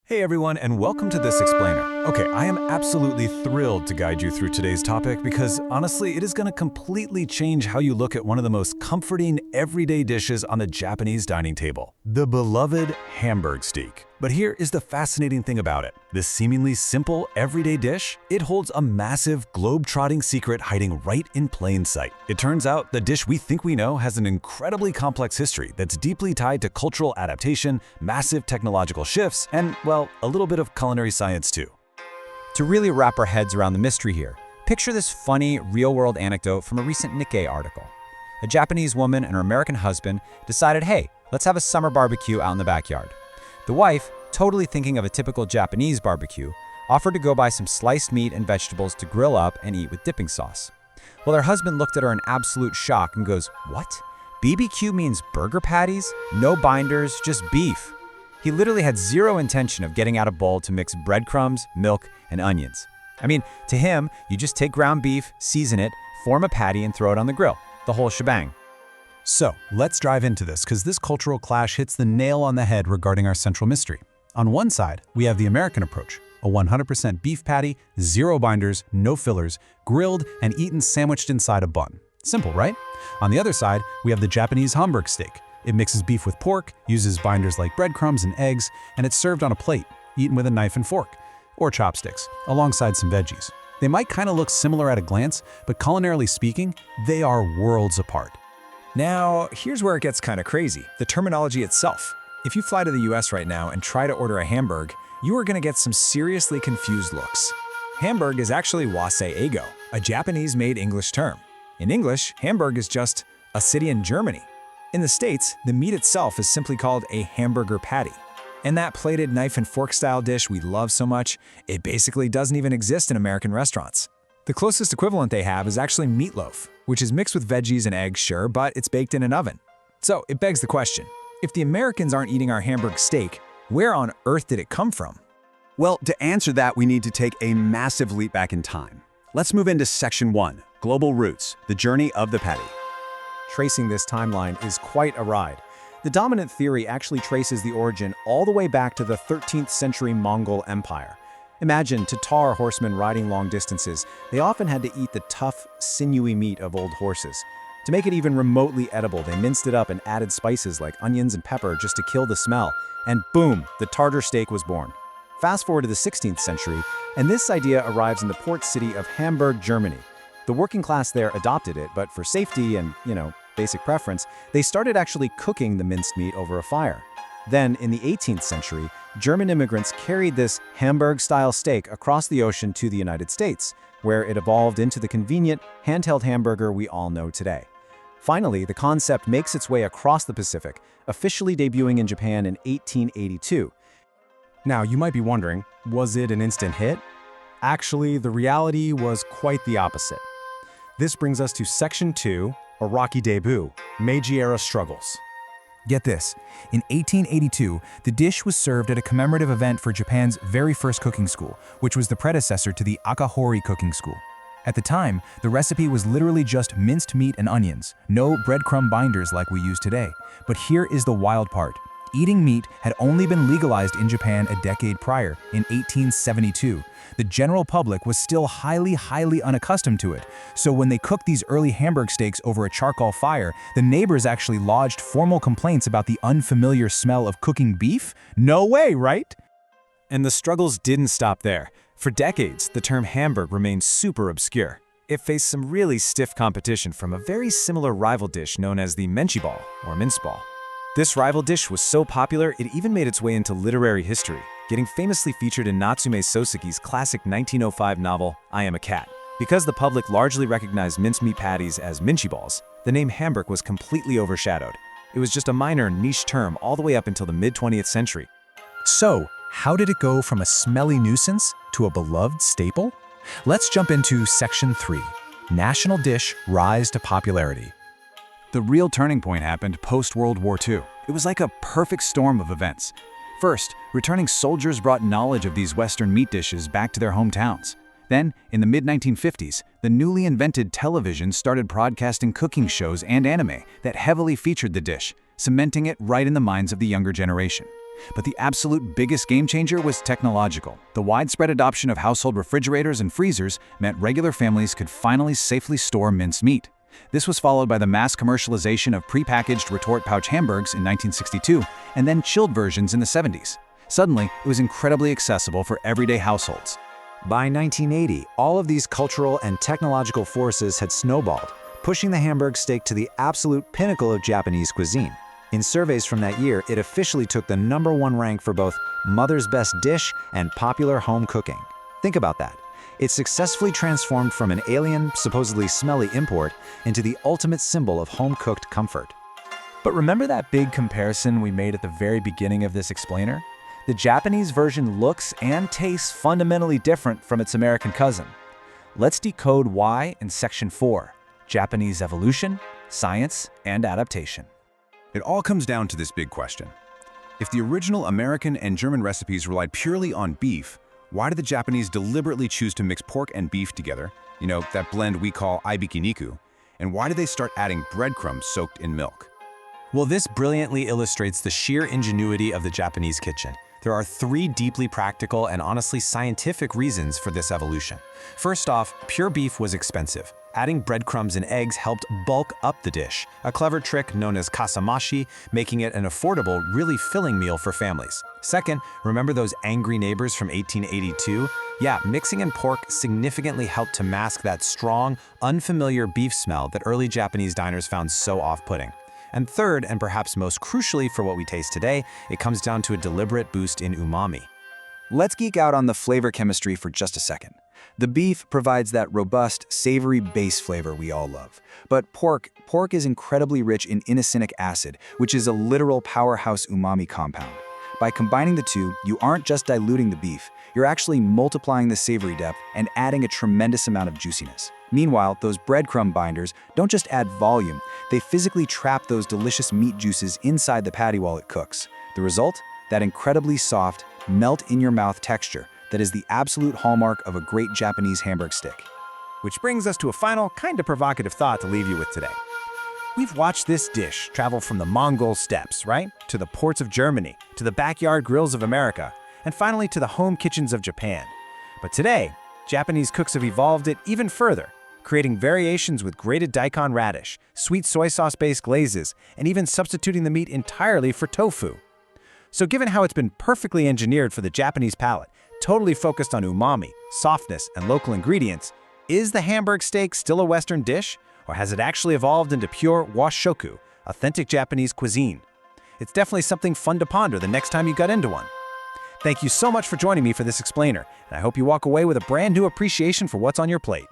Hey everyone, and welcome to This Explainer. Okay, I am absolutely thrilled to guide you through today's topic because honestly, it is going to completely change how you look at one of the most comforting, everyday dishes on the Japanese dining table, the beloved Hamburg steak. But here is the fascinating thing about it. This seemingly simple, everyday dish, it holds a massive, globe-trotting secret hiding right in plain sight. It turns out the dish we think we know has an incredibly complex history that's deeply tied to cultural adaptation, massive technological shifts, and, well, a little bit of culinary science too. To really wrap our heads around the mystery here, picture this funny, real-world anecdote from a recent Nikkei article. A Japanese woman and her American husband decided, hey, let's have a summer barbecue out in the backyard. The wife, totally thinking of a typical Japanese barbecue, offered to go buy some sliced meat and vegetables to grill up and eat with dipping sauce. Well, her husband looked at her in absolute shock and goes, "What? BBQ means burger patties? No binders, just beef." He literally had zero intention of getting out a bowl to mix breadcrumbs, milk, and onions. I mean, to him, you just take ground beef, season it, form a patty, and throw it on the grill. The whole shebang. So, let's dive into this because this cultural clash hits the nail on the head regarding our central mystery. On one side, we have the American approach, a 100% beef patty, zero binders, no fillers, grilled and eaten sandwiched inside a bun. Simple, right? On the other side, we have the Japanese Hamburg steak. It mixes beef with pork, uses binders like breadcrumbs and eggs, and it's served on a plate, eaten with a knife and fork, or chopsticks, alongside some veggies. They might kind of look similar at a glance, but culinarily speaking, they are worlds apart. Now, here's where it gets kind of crazy, the terminology itself. If you fly to the US right now and try to order a Hamburg, you are going to get some seriously confused looks. Hamburg is actually wasei-eigo, a Japanese-made English term. In English, Hamburg is just a city in Germany. In the States, the meat itself is simply called a hamburger patty. And that plated knife and fork style dish we love so much, it basically doesn't even exist in American restaurants. The closest equivalent they have is actually meatloaf, which is mixed with veggies and eggs, sure, but it's baked in an oven. So it begs the question, if the Americans aren't eating our Hamburg steak, where on earth did it come from? Well, to answer that, we need to take a massive leap back in time. Let's move into Section 1, Global Roots, the journey of the patty. Tracing this timeline is quite a ride. The dominant theory actually traces the origin all the way back to the 13th century Mongol Empire. Imagine Tatar horsemen riding long distances. They often had to eat the tough, sinewy meat of old horses. To make it even remotely edible, they minced it up and added spices like onions and pepper just to kill the smell. And boom, the Tartar steak was born. Fast forward to the 16th century, and this idea arrives in the port city of Hamburg, Germany. The working class there adopted it, but for safety and, basic preference, they started actually cooking the minced meat over a fire. Then, in the 18th century, German immigrants carried this Hamburg-style steak across the ocean to the United States, where it evolved into the convenient, handheld hamburger we all know today. Finally, the concept makes its way across the Pacific, officially debuting in Japan in 1882. Now, you might be wondering, was it an instant hit? Actually, the reality was quite the opposite. This brings us to Section 2, a rocky debut, Meiji-era struggles. Get this, in 1882, the dish was served at a commemorative event for Japan's very first cooking school, which was the predecessor to the Akahori cooking school. At the time, the recipe was literally just minced meat and onions, no breadcrumb binders like we use today. But here is the wild part. Eating meat had only been legalized in Japan a decade prior, in 1872. The general public was still highly unaccustomed to it. So when they cooked these early Hamburg steaks over a charcoal fire, the neighbors actually lodged formal complaints about the unfamiliar smell of cooking beef? No way, right? And the struggles didn't stop there. For decades, the term Hamburg remained super obscure. It faced some really stiff competition from a very similar rival dish known as the Menchi ball, or mince ball. This rival dish was so popular, it even made its way into literary history, getting famously featured in Natsume Soseki's classic 1905 novel, I Am a Cat. Because the public largely recognized mincemeat patties as minchi balls, the name Hamburg was completely overshadowed. It was just a minor niche term all the way up until the mid-20th century. So, how did it go from a smelly nuisance to a beloved staple? Let's jump into Section 3, National Dish Rise to Popularity. The real turning point happened post-World War II. It was like a perfect storm of events. First, returning soldiers brought knowledge of these Western meat dishes back to their hometowns. Then, in the mid-1950s, the newly invented television started broadcasting cooking shows and anime that heavily featured the dish, cementing it right in the minds of the younger generation. But the absolute biggest game changer was technological. The widespread adoption of household refrigerators and freezers meant regular families could finally safely store minced meat. This was followed by the mass commercialization of prepackaged retort pouch hamburgers in 1962, and then chilled versions in the 70s. Suddenly, it was incredibly accessible for everyday households. By 1980, all of these cultural and technological forces had snowballed, pushing the Hamburg steak to the absolute pinnacle of Japanese cuisine. In surveys from that year, it officially took the #1 rank for both Mother's Best Dish and popular home cooking. Think about that. It successfully transformed from an alien, supposedly smelly import into the ultimate symbol of home-cooked comfort. But remember that big comparison we made at the very beginning of this explainer? The Japanese version looks and tastes fundamentally different from its American cousin. Let's decode why in Section 4, Japanese evolution, science, and adaptation. It all comes down to this big question. If the original American and German recipes relied purely on beef, why did the Japanese deliberately choose to mix pork and beef together, that blend we call ibikiniku, and why did they start adding breadcrumbs soaked in milk? Well, this brilliantly illustrates the sheer ingenuity of the Japanese kitchen. There are 3 deeply practical and honestly scientific reasons for this evolution. First off, pure beef was expensive. Adding breadcrumbs and eggs helped bulk up the dish, a clever trick known as kasamashi, making it an affordable, really filling meal for families. Second, remember those angry neighbors from 1882? Yeah, mixing in pork significantly helped to mask that strong, unfamiliar beef smell that early Japanese diners found so off-putting. And third, and perhaps most crucially for what we taste today, it comes down to a deliberate boost in umami. Let's geek out on the flavor chemistry for just a second. The beef provides that robust, savory base flavor we all love. But pork is incredibly rich in inosinic acid, which is a literal powerhouse umami compound. By combining the two, you aren't just diluting the beef, you're actually multiplying the savory depth and adding a tremendous amount of juiciness. Meanwhile, those breadcrumb binders don't just add volume, they physically trap those delicious meat juices inside the patty while it cooks. The result? That incredibly soft, melt-in-your-mouth texture that is the absolute hallmark of a great Japanese Hamburg steak. Which brings us to a final, kind of provocative thought to leave you with today. We've watched this dish travel from the Mongol steppes, right? To the ports of Germany, to the backyard grills of America, and finally to the home kitchens of Japan. But today, Japanese cooks have evolved it even further, creating variations with grated daikon radish, sweet soy sauce-based glazes, and even substituting the meat entirely for tofu. So given how it's been perfectly engineered for the Japanese palate, totally focused on umami, softness, and local ingredients, is the Hamburg steak still a Western dish, or has it actually evolved into pure washoku, authentic Japanese cuisine? It's definitely something fun to ponder the next time you got into one. Thank you so much for joining me for this explainer, and I hope you walk away with a brand new appreciation for what's on your plate.